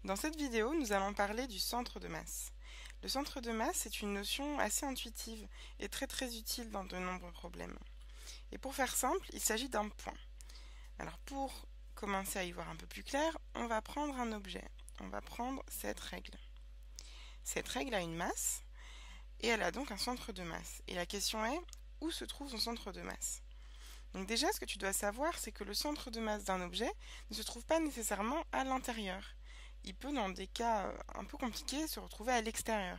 Dans cette vidéo, nous allons parler du centre de masse. Le centre de masse est une notion assez intuitive et très utile dans de nombreux problèmes. Et pour faire simple, il s'agit d'un point. Alors pour commencer à y voir un peu plus clair, on va prendre un objet. On va prendre cette règle. Cette règle a une masse et elle a donc un centre de masse. Et la question est, où se trouve son centre de masse? Donc déjà, ce que tu dois savoir, c'est que le centre de masse d'un objet ne se trouve pas nécessairement à l'intérieur. Il peut, dans des cas un peu compliqués, se retrouver à l'extérieur.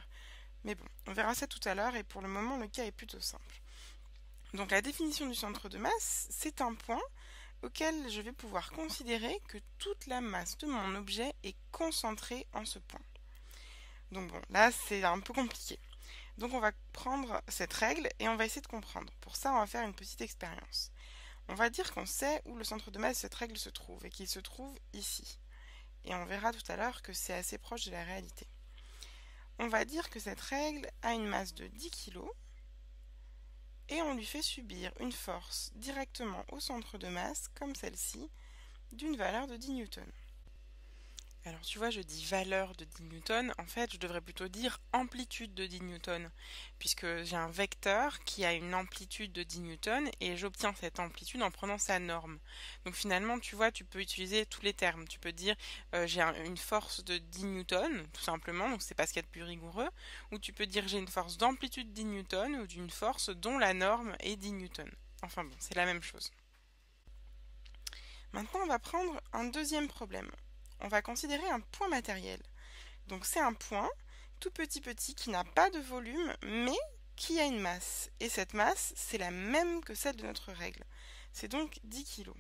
Mais bon, on verra ça tout à l'heure et pour le moment, le cas est plutôt simple. Donc la définition du centre de masse, c'est un point auquel je vais pouvoir considérer que toute la masse de mon objet est concentrée en ce point. Donc bon, là c'est un peu compliqué. Donc on va prendre cette règle et on va essayer de comprendre. Pour ça, on va faire une petite expérience. On va dire qu'on sait où le centre de masse de cette règle se trouve et qu'il se trouve ici. Et on verra tout à l'heure que c'est assez proche de la réalité. On va dire que cette règle a une masse de 10 kg et on lui fait subir une force directement au centre de masse, comme celle-ci, d'une valeur de 10 newtons. Alors tu vois, je dis valeur de 10 newtons, en fait je devrais plutôt dire amplitude de 10 newtons, puisque j'ai un vecteur qui a une amplitude de 10 newtons et j'obtiens cette amplitude en prenant sa norme. Donc finalement, tu vois, tu peux utiliser tous les termes. Tu peux dire j'ai une force de 10 newtons, tout simplement, donc c'est pas ce qu'il y a de plus rigoureux, ou tu peux dire j'ai une force d'amplitude 10 newtons ou d'une force dont la norme est 10 newtons. Enfin bon, c'est la même chose. Maintenant, on va prendre un deuxième problème. On va considérer un point matériel. Donc c'est un point tout petit qui n'a pas de volume mais qui a une masse. Et cette masse, c'est la même que celle de notre règle. C'est donc 10 kg.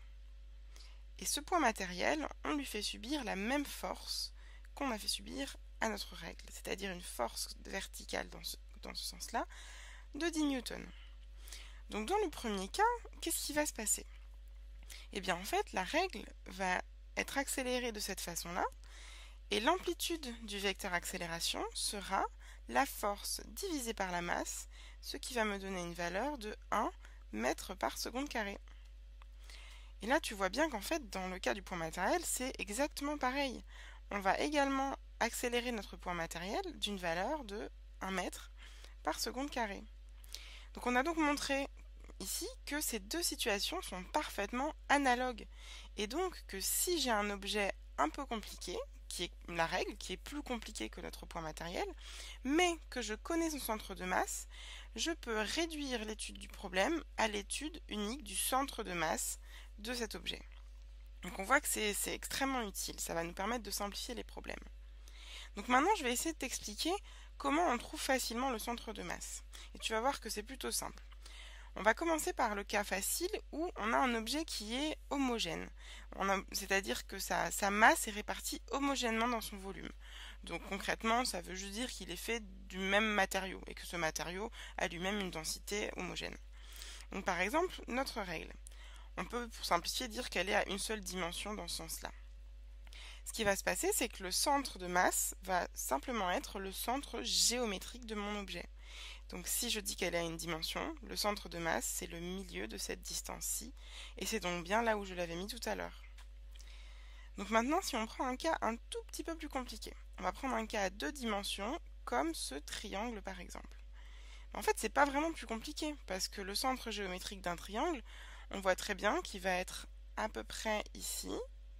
Et ce point matériel, on lui fait subir la même force qu'on a fait subir à notre règle, c'est-à-dire une force verticale dans ce sens-là, de 10 newtons. Donc dans le premier cas, qu'est-ce qui va se passer? Eh bien en fait, la règle va être accélérée de cette façon-là, et l'amplitude du vecteur accélération sera la force divisée par la masse, ce qui va me donner une valeur de 1 mètre par seconde carré. Et là, tu vois bien qu'en fait, dans le cas du point matériel, c'est exactement pareil. On va également accélérer notre point matériel d'une valeur de 1 mètre par seconde carré. Donc on a donc montré ici que ces deux situations sont parfaitement analogues. Et donc que si j'ai un objet un peu compliqué, qui est la règle, qui est plus compliquée que notre point matériel, mais que je connais son centre de masse, je peux réduire l'étude du problème à l'étude unique du centre de masse de cet objet. Donc on voit que c'est extrêmement utile, ça va nous permettre de simplifier les problèmes. Donc maintenant je vais essayer de t'expliquer comment on trouve facilement le centre de masse. Et tu vas voir que c'est plutôt simple. On va commencer par le cas facile où on a un objet qui est homogène. C'est-à-dire que sa masse est répartie homogènement dans son volume. Donc concrètement, ça veut juste dire qu'il est fait du même matériau et que ce matériau a lui-même une densité homogène. Donc par exemple, notre règle. On peut, pour simplifier, dire qu'elle est à une seule dimension dans ce sens-là. Ce qui va se passer, c'est que le centre de masse va simplement être le centre géométrique de mon objet. Donc si je dis qu'elle a une dimension, le centre de masse, c'est le milieu de cette distance-ci, et c'est donc bien là où je l'avais mis tout à l'heure. Donc maintenant, si on prend un cas un tout petit peu plus compliqué, on va prendre un cas à 2 dimensions, comme ce triangle par exemple. En fait, c'est pas vraiment plus compliqué, parce que le centre géométrique d'un triangle, on voit très bien qu'il va être à peu près ici,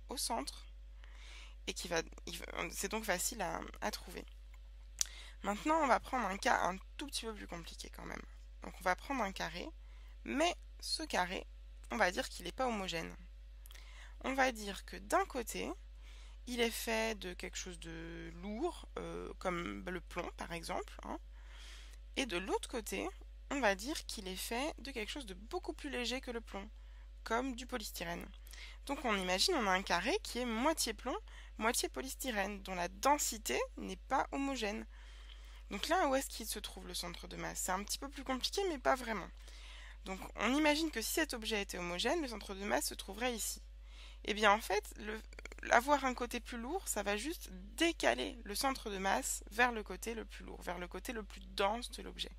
au centre, et c'est donc facile à trouver. Maintenant, on va prendre un cas un tout petit peu plus compliqué quand même. Donc on va prendre un carré, mais ce carré, on va dire qu'il n'est pas homogène. On va dire que d'un côté, il est fait de quelque chose de lourd, comme le plomb par exemple, hein, et de l'autre côté, on va dire qu'il est fait de quelque chose de beaucoup plus léger que le plomb, comme du polystyrène. Donc on imagine, on a un carré qui est moitié plomb, moitié polystyrène, dont la densité n'est pas homogène. Donc là, où est-ce qu'il se trouve le centre de masse? C'est un petit peu plus compliqué, mais pas vraiment. Donc on imagine que si cet objet était homogène, le centre de masse se trouverait ici. Et bien en fait, avoir un côté plus lourd, ça va juste décaler le centre de masse vers le côté le plus lourd, vers le côté le plus dense de l'objet.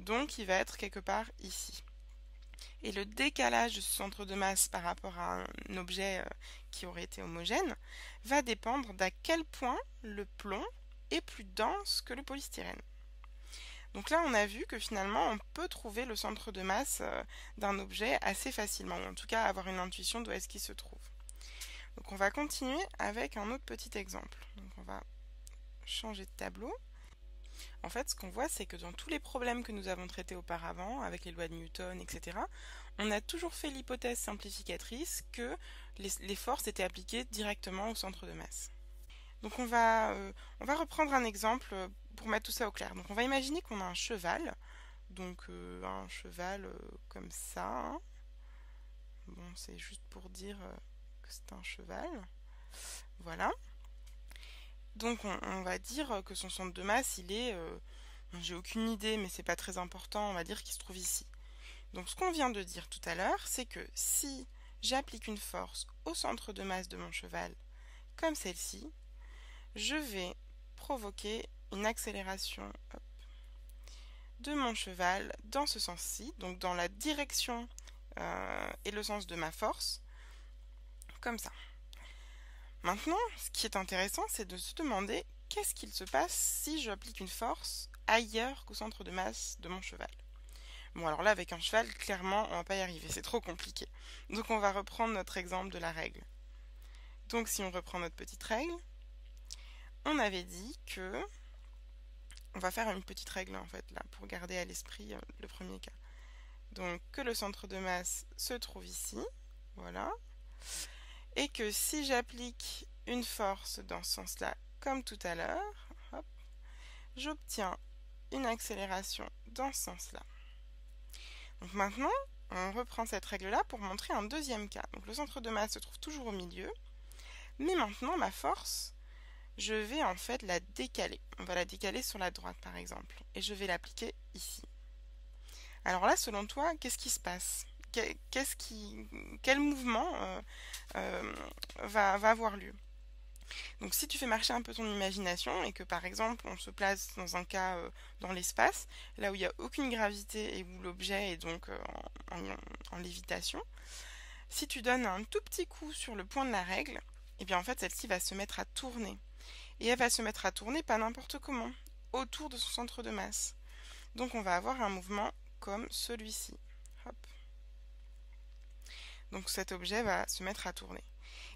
Donc il va être quelque part ici. Et le décalage de ce centre de masse par rapport à un objet qui aurait été homogène va dépendre d'à quel point le plomb est plus dense que le polystyrène. Donc là, on a vu que finalement, on peut trouver le centre de masse d'un objet assez facilement, ou en tout cas avoir une intuition d'où est-ce qu'il se trouve. Donc on va continuer avec un autre petit exemple. Donc on va changer de tableau. En fait, ce qu'on voit, c'est que dans tous les problèmes que nous avons traités auparavant, avec les lois de Newton, etc., on a toujours fait l'hypothèse simplificatrice que les forces étaient appliquées directement au centre de masse. Donc on va reprendre un exemple pour mettre tout ça au clair. Donc on va imaginer qu'on a un cheval, donc un cheval comme ça, hein. Bon, c'est juste pour dire que c'est un cheval. Voilà. Donc on va dire que son centre de masse, il est, j'ai aucune idée, mais c'est pas très important, on va dire qu'il se trouve ici. Donc ce qu'on vient de dire tout à l'heure, c'est que si j'applique une force au centre de masse de mon cheval, comme celle-ci, je vais provoquer une accélération de mon cheval dans ce sens-ci, donc dans la direction et le sens de ma force, comme ça. Maintenant, ce qui est intéressant, c'est de se demander qu'est-ce qu'il se passe si j'applique une force ailleurs qu'au centre de masse de mon cheval. Bon, alors là, avec un cheval, clairement, on va pas y arriver, c'est trop compliqué. Donc on va reprendre notre exemple de la règle. Donc si on reprend notre petite règle, on avait dit que... On va faire une petite règle, en fait, là, pour garder à l'esprit le premier cas. Donc que le centre de masse se trouve ici, voilà. Et que si j'applique une force dans ce sens-là, comme tout à l'heure, j'obtiens une accélération dans ce sens-là. Donc maintenant, on reprend cette règle-là pour montrer un deuxième cas. Donc le centre de masse se trouve toujours au milieu, mais maintenant ma force, je vais en fait la décaler. On va la décaler sur la droite par exemple, et je vais l'appliquer ici. Alors là, selon toi, qu'est-ce qui se passe? Quel mouvement va avoir lieu? Donc si tu fais marcher un peu ton imagination et que par exemple on se place dans un cas dans l'espace, là où il n'y a aucune gravité et où l'objet est donc en lévitation, si tu donnes un tout petit coup sur le point de la règle, et bien en fait celle-ci va se mettre à tourner. Et elle va se mettre à tourner pas n'importe comment, autour de son centre de masse. Donc on va avoir un mouvement comme celui-ci. Hop. Donc cet objet va se mettre à tourner.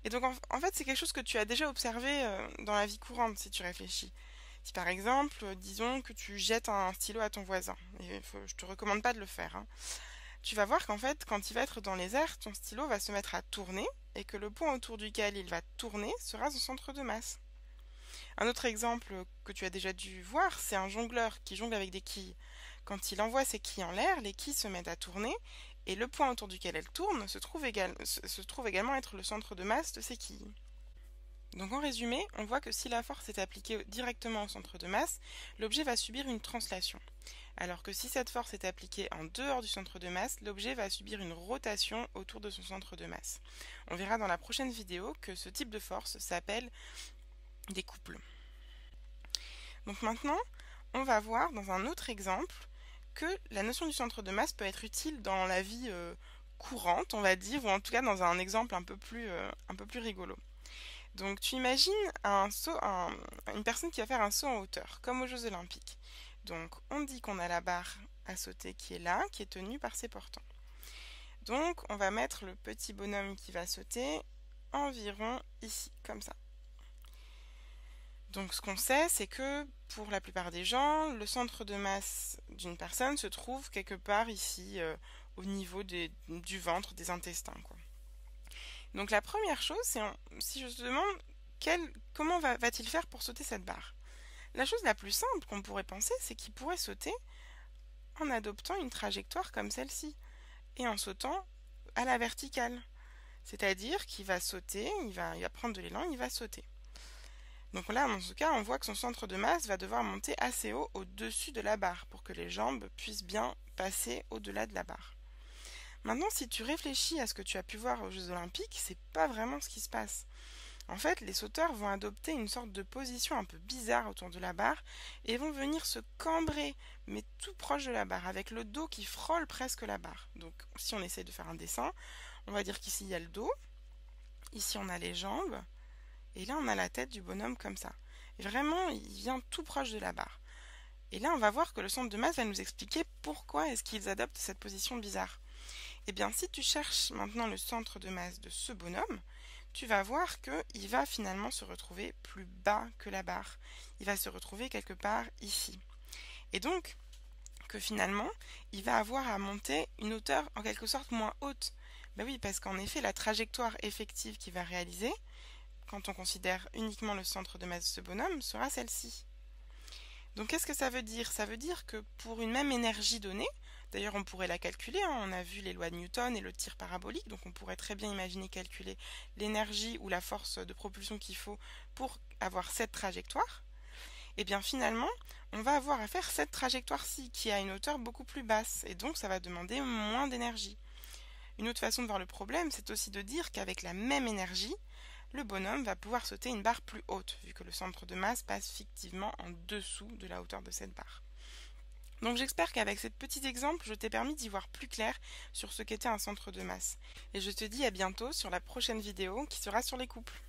Et donc en fait c'est quelque chose que tu as déjà observé dans la vie courante si tu réfléchis. Si par exemple, disons que tu jettes un stylo à ton voisin, et je te recommande pas de le faire, hein. Tu vas voir qu'en fait quand il va être dans les airs, ton stylo va se mettre à tourner et que le point autour duquel il va tourner sera son centre de masse. Un autre exemple que tu as déjà dû voir, c'est un jongleur qui jongle avec des quilles. Quand il envoie ses quilles en l'air, les quilles se mettent à tourner et le point autour duquel elles tournent se trouve également être le centre de masse de ces quilles. Donc en résumé, on voit que si la force est appliquée directement au centre de masse, l'objet va subir une translation. Alors que si cette force est appliquée en dehors du centre de masse, l'objet va subir une rotation autour de son centre de masse. On verra dans la prochaine vidéo que ce type de force s'appelle des couples. Donc maintenant, on va voir dans un autre exemple que la notion du centre de masse peut être utile dans la vie courante, on va dire, ou en tout cas dans un exemple un peu plus rigolo. Donc tu imagines une personne qui va faire un saut en hauteur, comme aux Jeux Olympiques. Donc on dit qu'on a la barre à sauter qui est là, qui est tenue par ses portants. Donc on va mettre le petit bonhomme qui va sauter environ ici, comme ça. Donc ce qu'on sait, c'est que pour la plupart des gens, le centre de masse d'une personne se trouve quelque part ici, au niveau du ventre, des intestins, quoi. Donc la première chose, c'est si je te demande comment va-t-il faire pour sauter cette barre? La chose la plus simple qu'on pourrait penser, c'est qu'il pourrait sauter en adoptant une trajectoire comme celle-ci et en sautant à la verticale. C'est-à-dire qu'il va sauter, il va prendre de l'élan, il va sauter. Donc là, dans ce cas, on voit que son centre de masse va devoir monter assez haut au-dessus de la barre pour que les jambes puissent bien passer au-delà de la barre. Maintenant, si tu réfléchis à ce que tu as pu voir aux Jeux Olympiques, c'est pas vraiment ce qui se passe. En fait, les sauteurs vont adopter une sorte de position un peu bizarre autour de la barre et vont venir se cambrer, mais tout proche de la barre, avec le dos qui frôle presque la barre. Donc, si on essaie de faire un dessin, on va dire qu'ici il y a le dos, ici on a les jambes, et là on a la tête du bonhomme comme ça. Et vraiment, il vient tout proche de la barre. Et là, on va voir que le centre de masse va nous expliquer pourquoi est-ce qu'ils adoptent cette position bizarre. Eh bien, si tu cherches maintenant le centre de masse de ce bonhomme, tu vas voir qu'il va finalement se retrouver plus bas que la barre. Il va se retrouver quelque part ici. Et donc, que finalement, il va avoir à monter une hauteur en quelque sorte moins haute. Ben oui, parce qu'en effet, la trajectoire effective qu'il va réaliser, quand on considère uniquement le centre de masse de ce bonhomme, sera celle-ci. Donc qu'est-ce que ça veut dire? Ça veut dire que pour une même énergie donnée, d'ailleurs on pourrait la calculer, hein, on a vu les lois de Newton et le tir parabolique, donc on pourrait très bien imaginer calculer l'énergie ou la force de propulsion qu'il faut pour avoir cette trajectoire. Et bien finalement, on va avoir à faire cette trajectoire-ci qui a une hauteur beaucoup plus basse, et donc ça va demander moins d'énergie. Une autre façon de voir le problème, c'est aussi de dire qu'avec la même énergie, le bonhomme va pouvoir sauter une barre plus haute, vu que le centre de masse passe fictivement en dessous de la hauteur de cette barre. Donc j'espère qu'avec ces petits exemples, je t'ai permis d'y voir plus clair sur ce qu'était un centre de masse. Et je te dis à bientôt sur la prochaine vidéo qui sera sur les couples.